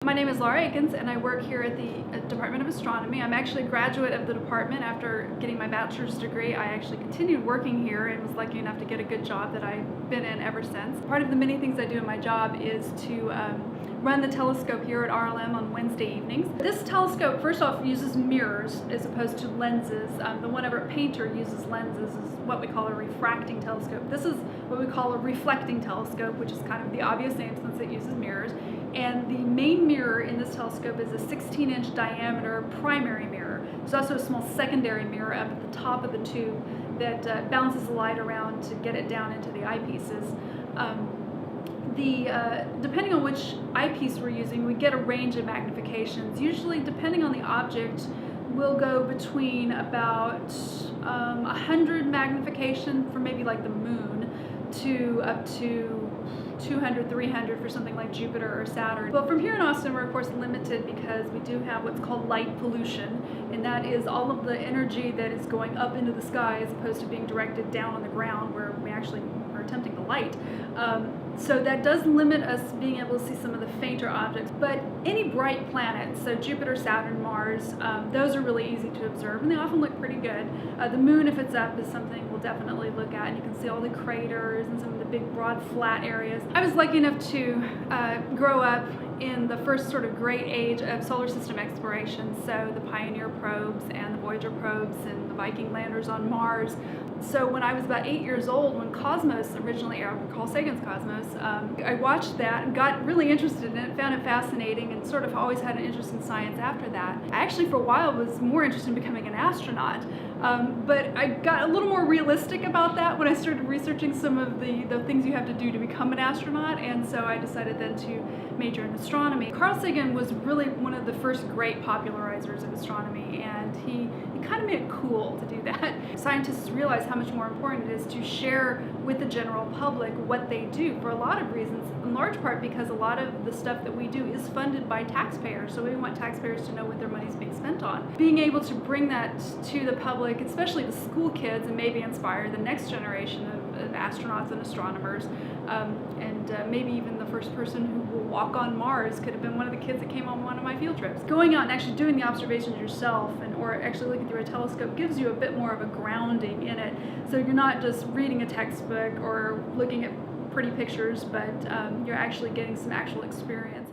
My name is Lara Eakins and I work here at the Department of Astronomy. I'm actually a graduate of the department. After getting my bachelor's degree, I actually continued working here and was lucky enough to get a good job that I've been in ever since. Part of the many things I do in my job is to run the telescope here at RLM on Wednesday evenings. This telescope, first off, uses mirrors as opposed to lenses. The one over at Painter uses lenses, is what we call a refracting telescope. This is what we call a reflecting telescope, which is kind of the obvious name since it uses mirrors. And the main mirror in this telescope is a 16-inch diameter primary mirror. There's also a small secondary mirror up at the top of the tube that bounces the light around to get it down into the eyepieces. Depending on which eyepiece we're using, we get a range of magnifications. Usually, depending on the object, we'll go between about 100 magnification for maybe like the moon to up to 200, 300 for something like Jupiter or Saturn. But from here in Austin, we're of course limited because we do have what's called light pollution, and that is all of the energy that is going up into the sky as opposed to being directed down on the ground where we actually are attempting to light. So that does limit us being able to see some of the fainter objects. But any bright planets, so Jupiter, Saturn, Mars, those are really easy to observe and they often look pretty good. The moon, if it's up, is something we'll definitely look at, and you can see all the craters and some of the big broad flat areas. I was lucky enough to grow up in the first sort of great age of solar system exploration, so the Pioneer probes and the Voyager probes and the Viking landers on Mars. So when I was about 8 years old, when Cosmos originally aired, Carl Sagan's Cosmos, I watched that and got really interested in it, found it fascinating, and sort of always had an interest in science after that. I actually for a while was more interested in becoming an astronaut, but I got a little more realistic about that when I started researching some of the things you have to do to become an astronaut, and so I decided then to major in astronomy. Carl Sagan was really one of the first great popularizers of astronomy, and he kind of made it cool to do that. Scientists realize how much more important it is to share with the general public what they do for a lot of reasons, in large part because a lot of the stuff that we do is funded by taxpayers, so we want taxpayers to know what their money is being spent on. Being able to bring that to the public, especially the school kids, and maybe inspire the next generation of astronauts and astronomers, and maybe even the first person who will walk on Mars could have been one of the kids that came on one of my field trips. Going out and actually doing the observations yourself, or actually looking through a telescope, gives you a bit more of a grounding in it. So you're not just reading a textbook or looking at pretty pictures, but you're actually getting some actual experience.